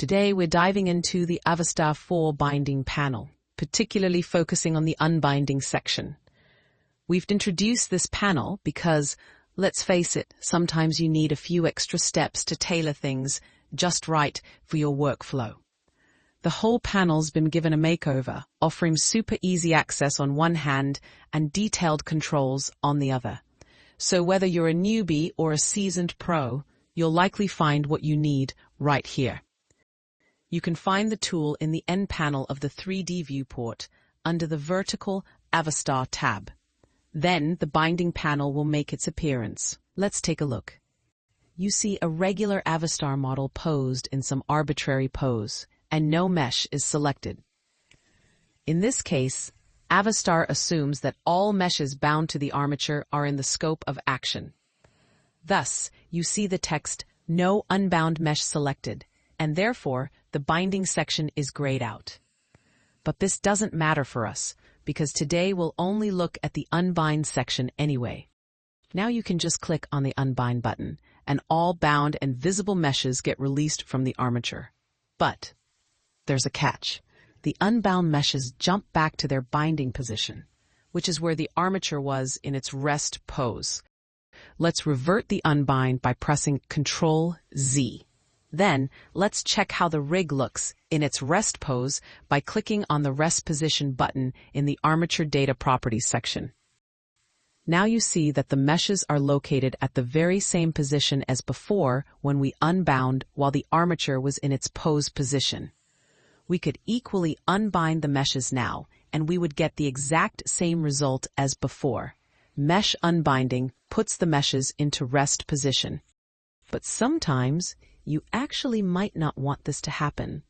Today we're diving into the Avastar 4 binding panel, particularly focusing on the unbinding section. We've introduced this panel because, let's face it, sometimes you need a few extra steps to tailor things just right for your workflow. The whole panel's been given a makeover, offering super easy access on one hand and detailed controls on the other. So whether you're a newbie or a seasoned pro, you'll likely find what you need right here. You can find the tool in the end panel of the 3D viewport under the vertical Avastar tab. Then the binding panel will make its appearance. Let's take a look. You see a regular Avastar model posed in some arbitrary pose, and no mesh is selected. In this case, Avastar assumes that all meshes bound to the armature are in the scope of action. Thus, you see the text, "No unbound mesh selected," and therefore, the binding section is grayed out. But this doesn't matter for us, because today we'll only look at the unbind section anyway. Now you can just click on the unbind button, and all bound and visible meshes get released from the armature. But there's a catch. The unbound meshes jump back to their binding position, which is where the armature was in its rest pose. Let's revert the unbind by pressing Ctrl-Z. Then, let's check how the rig looks in its rest pose by clicking on the Rest Position button in the Armature Data Properties section. Now you see that the meshes are located at the very same position as before when we unbound while the armature was in its pose position. We could equally unbind the meshes now, and we would get the exact same result as before. Mesh unbinding puts the meshes into rest position. But sometimes, you actually might not want this to happen.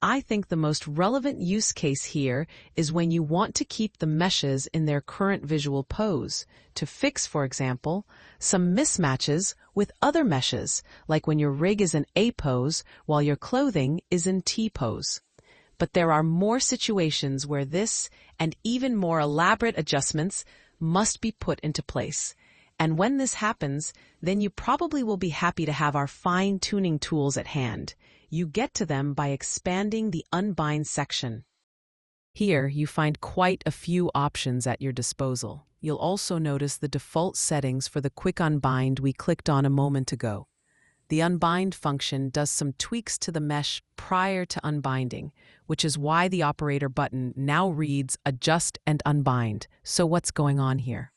I think the most relevant use case here is when you want to keep the meshes in their current visual pose, to fix, for example, some mismatches with other meshes, like when your rig is in A pose while your clothing is in T pose. But there are more situations where this and even more elaborate adjustments must be put into place. And when this happens, then you probably will be happy to have our fine-tuning tools at hand. You get to them by expanding the unbind section. Here, you find quite a few options at your disposal. You'll also notice the default settings for the quick unbind we clicked on a moment ago. The unbind function does some tweaks to the mesh prior to unbinding, which is why the operator button now reads Adjust and Unbind. So what's going on here?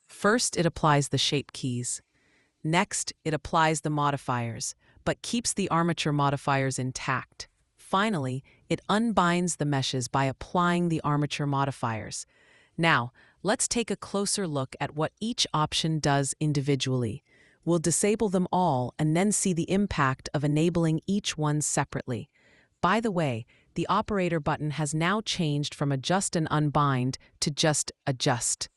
First, it applies the shape keys. Next, it applies the modifiers, but keeps the armature modifiers intact. Finally, it unbinds the meshes by applying the armature modifiers. Now, let's take a closer look at what each option does individually. We'll disable them all and then see the impact of enabling each one separately. By the way, the operator button has now changed from Adjust and Unbind to just Adjust.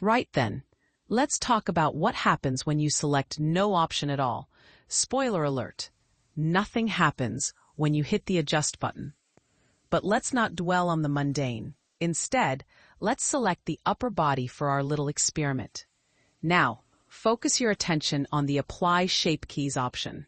Right then, let's talk about what happens when you select no option at all. Spoiler alert, nothing happens when you hit the Adjust button. But let's not dwell on the mundane. Instead, let's select the upper body for our little experiment. Now, focus your attention on the Apply Shape Keys option.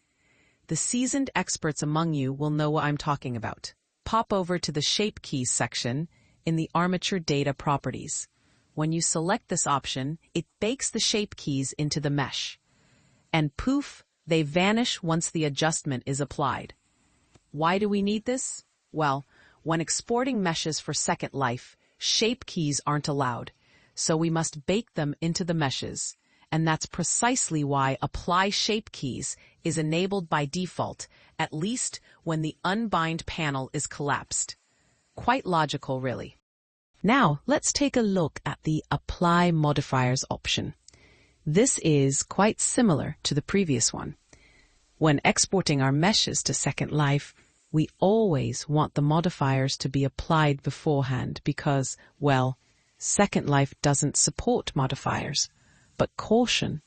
The seasoned experts among you will know what I'm talking about. Pop over to the Shape Keys section in the Armature Data Properties. When you select this option, it bakes the shape keys into the mesh. And poof, they vanish once the adjustment is applied. Why do we need this? Well, when exporting meshes for Second Life, shape keys aren't allowed, so we must bake them into the meshes. And that's precisely why Apply Shape Keys is enabled by default, at least when the unbind panel is collapsed. Quite logical, really. Now, let's take a look at the Apply Modifiers option. This is quite similar to the previous one. When exporting our meshes to Second Life, we always want the modifiers to be applied beforehand because, well, Second Life doesn't support modifiers. But caution,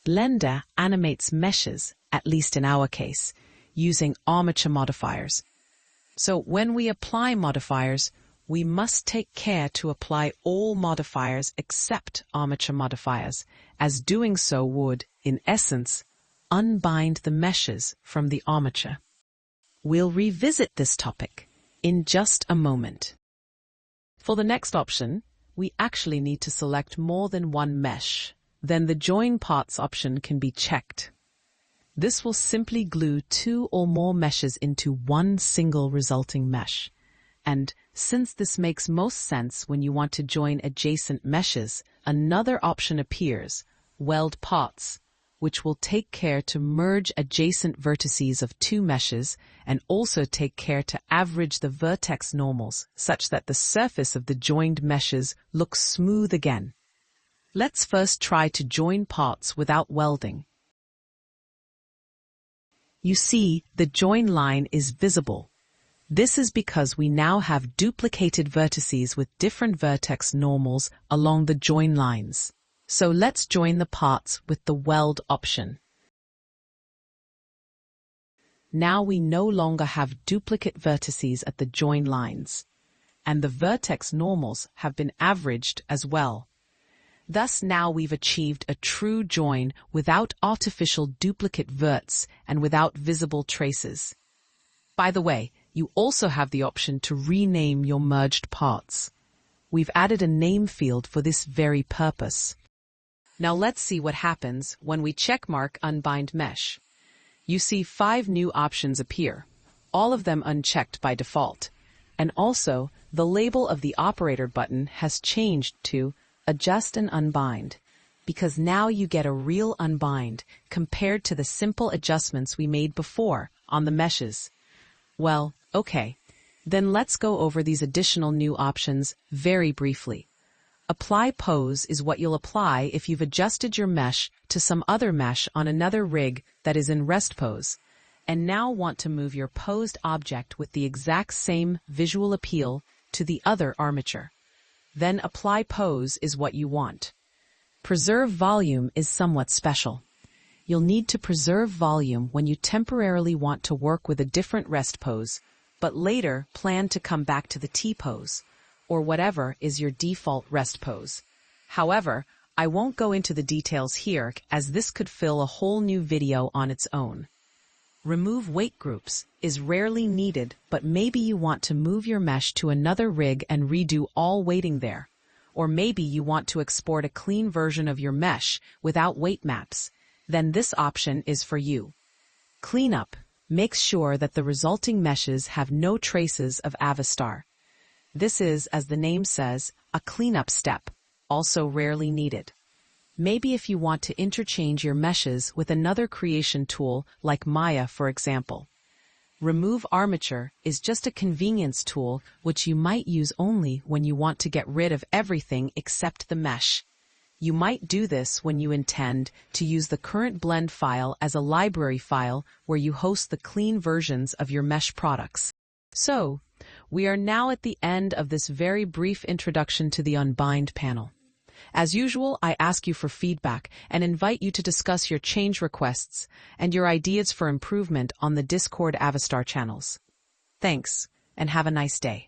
Blender animates meshes, at least in our case, using armature modifiers. So when we apply modifiers, we must take care to apply all modifiers except armature modifiers, as doing so would, in essence, unbind the meshes from the armature. We'll revisit this topic in just a moment. For the next option, we actually need to select more than one mesh. Then the Join Parts option can be checked. This will simply glue 2 or more meshes into one single resulting mesh. And since this makes most sense when you want to join adjacent meshes, another option appears, Weld Parts, which will take care to merge adjacent vertices of 2 meshes and also take care to average the vertex normals such that the surface of the joined meshes looks smooth again. Let's first try to join parts without welding. You see, the join line is visible. This is because we now have duplicated vertices with different vertex normals along the join lines. So let's join the parts with the weld option. Now we no longer have duplicate vertices at the join lines, and the vertex normals have been averaged as well. Thus now we've achieved a true join without artificial duplicate verts and without visible traces. By the way, you also have the option to rename your merged parts. We've added a name field for this very purpose. Now let's see what happens when we checkmark Unbind Mesh. You see 5 new options appear, all of them unchecked by default. And also, the label of the operator button has changed to Adjust and Unbind, because now you get a real unbind compared to the simple adjustments we made before on the meshes. Well, okay, then let's go over these additional new options very briefly. Apply Pose is what you'll apply if you've adjusted your mesh to some other mesh on another rig that is in rest pose, and now want to move your posed object with the exact same visual appeal to the other armature. Then Apply Pose is what you want. Preserve Volume is somewhat special. You'll need to preserve volume when you temporarily want to work with a different rest pose, but later plan to come back to the T-pose, or whatever is your default rest pose. However, I won't go into the details here as this could fill a whole new video on its own. Remove weight groups is rarely needed, but maybe you want to move your mesh to another rig and redo all weighting there. Or maybe you want to export a clean version of your mesh without weight maps. Then this option is for you. Cleanup makes sure that the resulting meshes have no traces of Avastar. This is, as the name says, a cleanup step, also rarely needed. Maybe if you want to interchange your meshes with another creation tool like Maya, for example. Remove Armature is just a convenience tool which you might use only when you want to get rid of everything except the mesh. You might do this when you intend to use the current blend file as a library file where you host the clean versions of your mesh products. So, we are now at the end of this very brief introduction to the Unbind panel. As usual, I ask you for feedback and invite you to discuss your change requests and your ideas for improvement on the Discord Avastar channels. Thanks, and have a nice day.